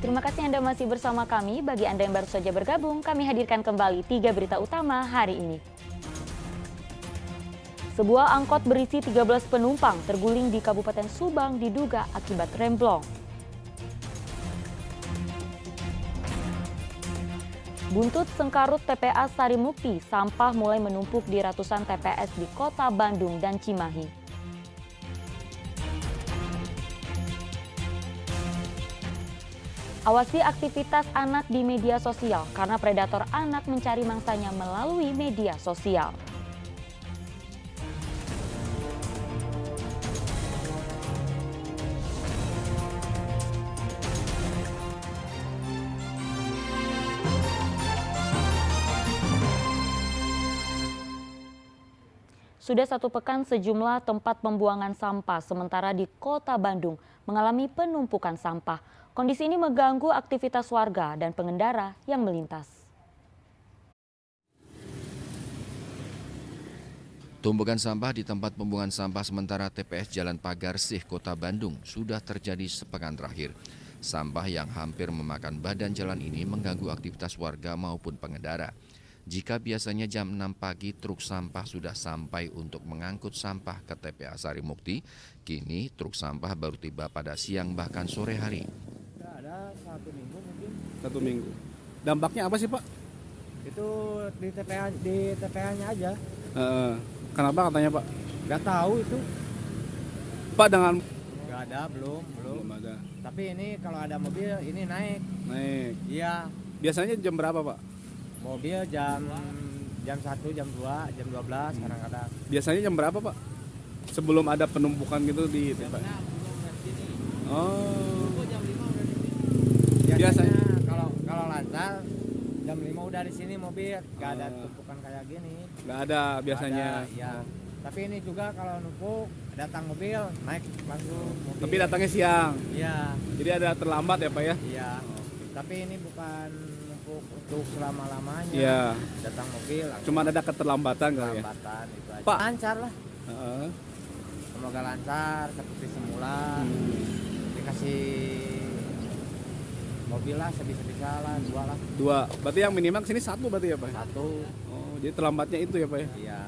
Terima kasih Anda masih bersama kami. Bagi Anda yang baru saja bergabung, kami hadirkan kembali 3 berita utama hari ini. Sebuah angkot berisi 13 penumpang terguling di Kabupaten Subang diduga akibat remblong. Buntut sengkarut TPA Sarimukti, sampah mulai menumpuk di ratusan TPS di Kota Bandung dan Cimahi. Awasi aktivitas anak di media sosial karena predator anak mencari mangsanya melalui media sosial. Sudah 1 pekan sejumlah tempat pembuangan sampah sementara di Kota Bandung mengalami penumpukan sampah. Kondisi ini mengganggu aktivitas warga dan pengendara yang melintas. Tumpukan sampah di tempat pembuangan sampah sementara TPS Jalan Pagarsih, Kota Bandung sudah terjadi sepekan terakhir. Sampah yang hampir memakan badan jalan ini mengganggu aktivitas warga maupun pengendara. Jika biasanya jam 6 pagi truk sampah sudah sampai untuk mengangkut sampah ke TPA Sarimukti, kini truk sampah baru tiba pada siang bahkan sore hari. Ada 1 minggu mungkin. 1 minggu. Dampaknya apa sih Pak? Itu di TPA-nya aja. Kenapa katanya Pak? Nggak tahu itu. Pak dengan Nggak ada, belum. belum ada. Tapi ini kalau ada mobil ini naik. Naik. Iya, Biasanya jam berapa Pak? mobil jam 1, jam 2, jam 12 kadang-kadang. Biasanya jam berapa Pak? Sebelum ada penumpukan gitu di TPA. Oh. Biasanya kalau lancar jam 5 udah di sini mobil, nggak ada tumpukan kayak gini. Nggak ada biasanya. Ada, ya. Tapi ini juga kalau numpuk datang mobil naik langsung mobil. Tapi datangnya siang. Iya. Jadi ada terlambat ya Pak ya? Iya. Tapi ini bukan untuk selama-lamanya. Iya. Datang mobil langsung. Cuma ada keterlambatan kali ya. Keterlambatan itu aja. Pak. Lancar lah. Heeh. Semoga lancar seperti semula. Dikasih mobil lah sebisa-bisa lah, 2 lah. 2. Berarti yang minimal kesini 1 berarti ya Pak? 1. Oh, jadi terlambatnya itu ya Pak ya? Iya.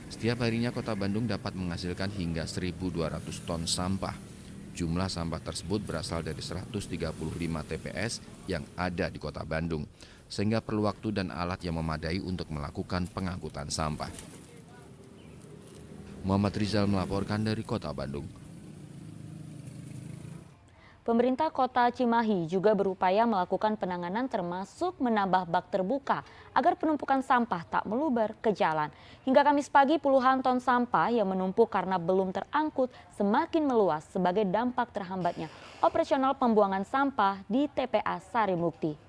Setiap harinya Kota Bandung dapat menghasilkan hingga 1.200 ton sampah. Jumlah sampah tersebut berasal dari 135 TPS yang ada di Kota Bandung, sehingga perlu waktu dan alat yang memadai untuk melakukan pengangkutan sampah. Muhammad Rizal melaporkan dari Kota Bandung. Pemerintah Kota Cimahi juga berupaya melakukan penanganan termasuk menambah bak terbuka agar penumpukan sampah tak meluber ke jalan. Hingga Kamis pagi puluhan ton sampah yang menumpuk karena belum terangkut semakin meluas sebagai dampak terhambatnya operasional pembuangan sampah di TPA Sarimukti.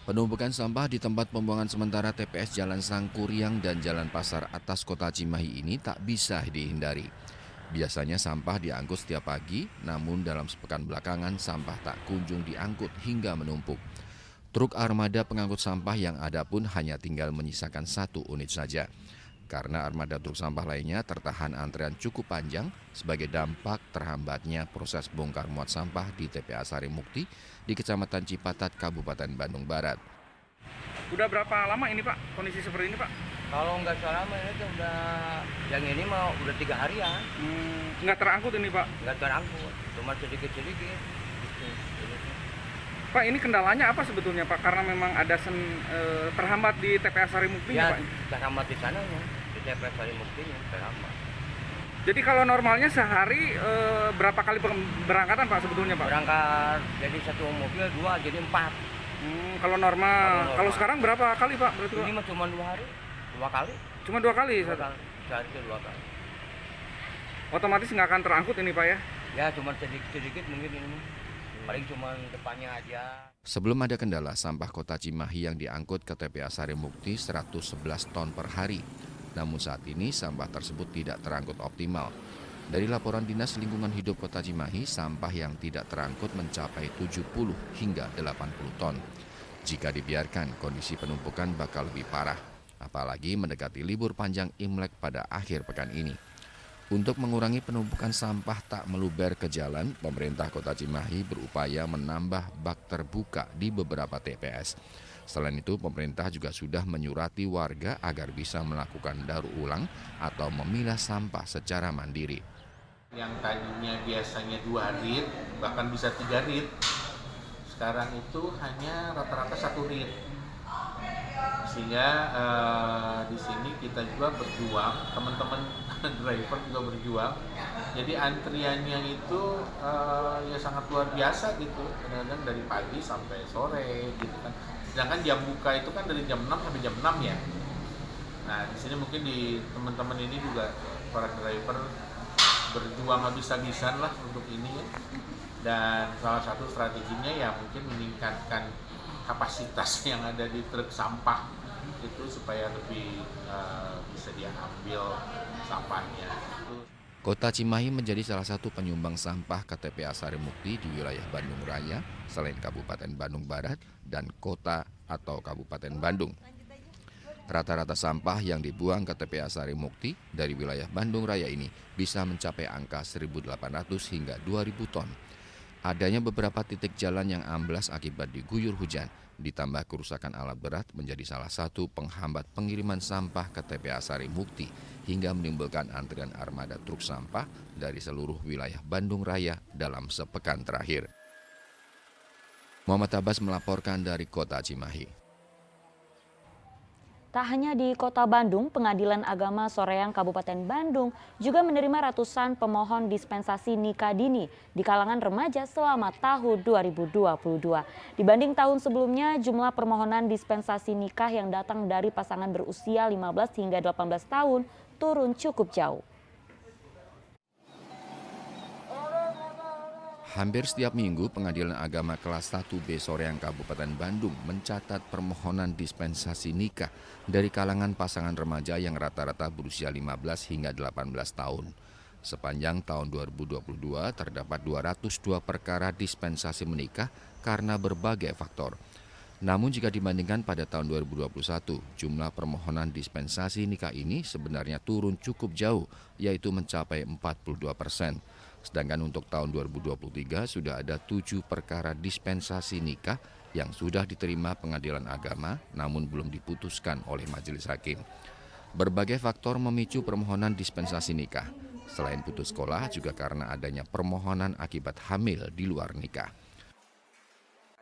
Penumpukan sampah di tempat pembuangan sementara TPS Jalan Sangkuriang dan Jalan Pasar Atas Kota Cimahi ini tak bisa dihindari. Biasanya sampah diangkut setiap pagi, namun dalam sepekan belakangan sampah tak kunjung diangkut hingga menumpuk. Truk armada pengangkut sampah yang ada pun hanya tinggal menyisakan 1 unit saja. Karena armada truk sampah lainnya tertahan antrean cukup panjang sebagai dampak terhambatnya proses bongkar muat sampah di TPA Sarimukti di Kecamatan Cipatat, Kabupaten Bandung Barat. Udah berapa lama ini Pak kondisi seperti ini Pak? Kalau nggak salah mah itu udah yang ini mah udah 3 harian. Nggak terangkut ini Pak? Nggak terangkut, cuma sedikit-sedikit. Pak ini kendalanya apa sebetulnya Pak? Karena memang ada terhambat di TPA Sarimukti Ya, Pak? terhambat di sananya, di TPA Sarimuktinya terhambat. Jadi kalau normalnya sehari berapa kali berangkatan Pak sebetulnya Pak? Berangkat jadi 1 mobil 2 jadi 4. Kalau normal. Kalau sekarang berapa kali Pak? Berarti Pak? Ini mah cuma 2 hari, 2 kali. Cuma 2 kali? Sehari itu 2 kali. Otomatis nggak akan terangkut ini Pak ya? Ya cuma sedikit-sedikit mungkin ini. Paling cuma depannya aja. Sebelum ada kendala, sampah Kota Cimahi yang diangkut ke TPA Sarimukti 111 ton per hari. Namun saat ini sampah tersebut tidak terangkut optimal. Dari laporan Dinas Lingkungan Hidup Kota Cimahi, sampah yang tidak terangkut mencapai 70 hingga 80 ton. Jika dibiarkan, kondisi penumpukan bakal lebih parah. Apalagi mendekati libur panjang Imlek pada akhir pekan ini. Untuk mengurangi penumpukan sampah tak meluber ke jalan, pemerintah Kota Cimahi berupaya menambah bak terbuka di beberapa TPS. Selain itu, pemerintah juga sudah menyurati warga agar bisa melakukan daur ulang atau memilah sampah secara mandiri. Yang tadinya biasanya 2 rit, bahkan bisa 3 rit, sekarang itu hanya rata-rata 1 rit. Sehingga di sini kita juga berjuang, teman-teman driver juga berjuang. Jadi antriannya itu ya sangat luar biasa gitu, kadang-kadang dari pagi sampai sore gitu kan. Sedangkan jam buka itu kan dari jam 6 sampai jam 6 ya. Nah di sini mungkin di teman-teman ini juga para driver berjuang habis-habisan lah untuk ini ya. Dan salah satu strateginya ya mungkin meningkatkan kapasitas yang ada di truk sampah itu supaya lebih bisa diambil sampahnya. Kota Cimahi menjadi salah satu penyumbang sampah ke TPA Sarimukti di wilayah Bandung Raya, selain Kabupaten Bandung Barat dan Kota atau Kabupaten Bandung. Rata-rata sampah yang dibuang ke TPA Sarimukti dari wilayah Bandung Raya ini bisa mencapai angka 1.800 hingga 2.000 ton. Adanya beberapa titik jalan yang amblas akibat diguyur hujan, ditambah kerusakan alat berat menjadi salah satu penghambat pengiriman sampah ke TPA Sarimukti hingga menimbulkan antrian armada truk sampah dari seluruh wilayah Bandung Raya dalam sepekan terakhir. Muhammad Abbas melaporkan dari Kota Cimahi. Tak hanya di Kota Bandung, Pengadilan Agama Soreang Kabupaten Bandung juga menerima ratusan pemohon dispensasi nikah dini di kalangan remaja selama tahun 2022. Dibanding tahun sebelumnya, jumlah permohonan dispensasi nikah yang datang dari pasangan berusia 15 hingga 18 tahun turun cukup jauh. Hampir setiap minggu, Pengadilan Agama kelas 1B Soreang Kabupaten Bandung mencatat permohonan dispensasi nikah dari kalangan pasangan remaja yang rata-rata berusia 15 hingga 18 tahun. Sepanjang tahun 2022 terdapat 202 perkara dispensasi menikah karena berbagai faktor. Namun jika dibandingkan pada tahun 2021, jumlah permohonan dispensasi nikah ini sebenarnya turun cukup jauh, yaitu mencapai 42%. Sedangkan untuk tahun 2023 sudah ada 7 perkara dispensasi nikah yang sudah diterima Pengadilan Agama namun belum diputuskan oleh majelis hakim. Berbagai faktor memicu permohonan dispensasi nikah. Selain putus sekolah juga karena adanya permohonan akibat hamil di luar nikah.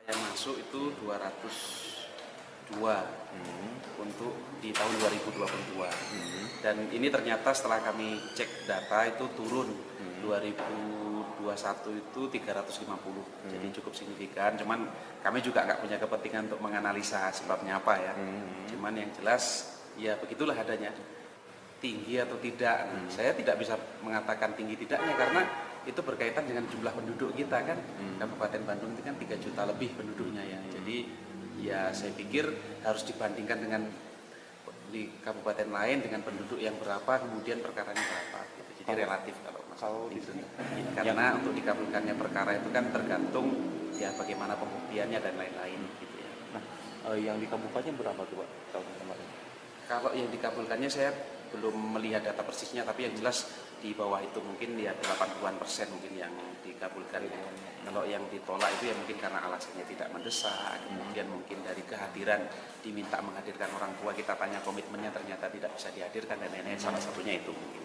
Yang masuk itu 202 untuk di tahun 2022. Dan ini ternyata setelah kami cek data itu turun 2021 itu 350. Jadi cukup signifikan. Cuman kami juga nggak punya kepentingan untuk menganalisa sebabnya apa ya. Cuman yang jelas ya begitulah adanya. Tinggi atau tidak. Saya tidak bisa mengatakan tinggi tidaknya karena itu berkaitan dengan jumlah penduduk kita kan. Kabupaten Bandung itu kan 3 juta lebih penduduknya ya. Jadi ya saya pikir harus dibandingkan dengan di kabupaten lain dengan penduduk yang berapa kemudian perkaranya berapa gitu. Jadi relatif kalau itu. Karena untuk dikabulkannya perkara itu kan tergantung ya bagaimana pembuktiannya dan lain-lain gitu ya. Nah, yang dikabulkannya berapa tuh Pak tahun kemarin? Kalau yang dikabulkannya saya belum melihat data persisnya, tapi yang jelas di bawah itu mungkin ya 80-an% mungkin yang dikabulkan. Kalau yang ditolak itu ya mungkin karena alasannya tidak mendesak, kemudian mungkin dari kehadiran diminta menghadirkan orang tua, kita tanya komitmennya ternyata tidak bisa dihadirkan dan lain-lain, salah satunya itu mungkin.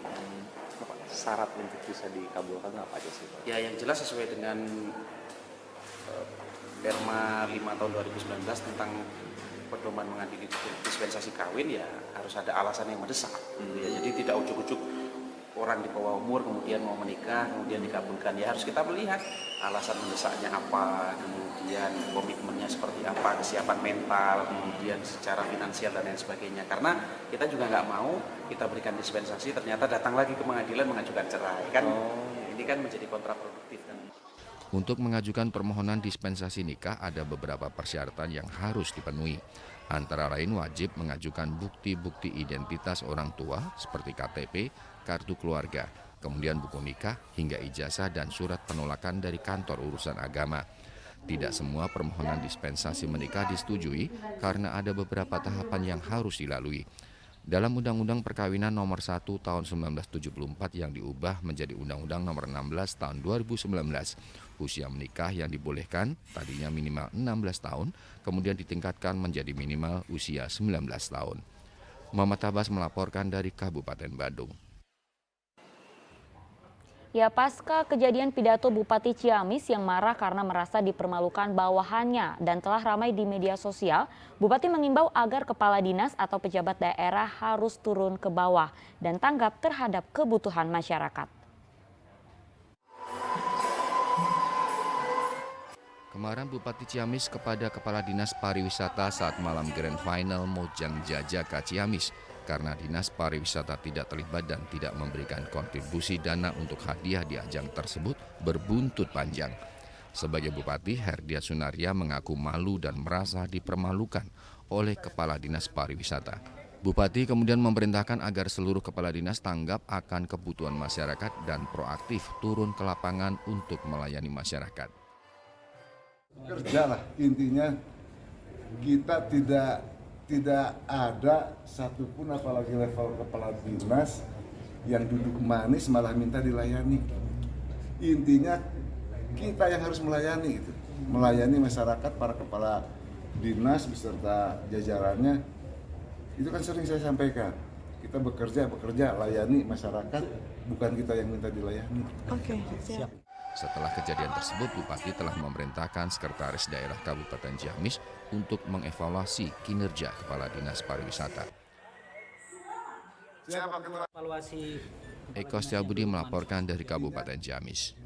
Syarat untuk bisa dikabulkan apa aja sih Pak? Ya yang jelas sesuai dengan Perma 5 tahun 2019 tentang pedoman mengadili dispensasi kawin ya harus ada alasan yang mendesak. Ya, jadi tidak ujuk-ujuk orang di bawah umur kemudian mau menikah kemudian dikabulkan, ya harus kita melihat alasan mendesaknya apa, kemudian komitmennya seperti apa, kesiapan mental, kemudian secara finansial dan lain sebagainya. Karena kita juga nggak mau kita berikan dispensasi ternyata datang lagi ke pengadilan mengajukan cerai kan. Ini kan menjadi kontraproduktif kan. Untuk mengajukan permohonan dispensasi nikah ada beberapa persyaratan yang harus dipenuhi. Antara lain wajib mengajukan bukti-bukti identitas orang tua seperti KTP, kartu keluarga, kemudian buku nikah hingga ijazah dan surat penolakan dari kantor urusan agama. Tidak semua permohonan dispensasi menikah disetujui karena ada beberapa tahapan yang harus dilalui. Dalam Undang-Undang Perkawinan Nomor 1 Tahun 1974 yang diubah menjadi Undang-Undang Nomor 16 Tahun 2019, usia menikah yang dibolehkan tadinya minimal 16 tahun, kemudian ditingkatkan menjadi minimal usia 19 tahun. Muhammad Abbas melaporkan dari Kabupaten Bandung. Ya, pasca kejadian pidato Bupati Ciamis yang marah karena merasa dipermalukan bawahannya dan telah ramai di media sosial, Bupati mengimbau agar kepala dinas atau pejabat daerah harus turun ke bawah dan tanggap terhadap kebutuhan masyarakat. Kemarin Bupati Ciamis kepada Kepala Dinas Pariwisata saat malam Grand Final Mojang Jajaka Ciamis karena Dinas Pariwisata tidak terlibat dan tidak memberikan kontribusi dana untuk hadiah di ajang tersebut berbuntut panjang. Sebagai Bupati, Herdiat Sunaria mengaku malu dan merasa dipermalukan oleh Kepala Dinas Pariwisata. Bupati kemudian memerintahkan agar seluruh kepala dinas tanggap akan kebutuhan masyarakat dan proaktif turun ke lapangan untuk melayani masyarakat. Kerjalah, intinya kita tidak ada satupun apalagi level kepala dinas yang duduk manis malah minta dilayani. Intinya kita yang harus melayani itu, melayani masyarakat, para kepala dinas beserta jajarannya. Itu kan sering saya sampaikan, kita bekerja layani masyarakat, bukan kita yang minta dilayani. Oke, siap. Setelah kejadian tersebut, Bupati telah memerintahkan Sekretaris Daerah Kabupaten Ciamis untuk mengevaluasi kinerja Kepala Dinas Pariwisata. Eko Setiabudi melaporkan dari Kabupaten Ciamis.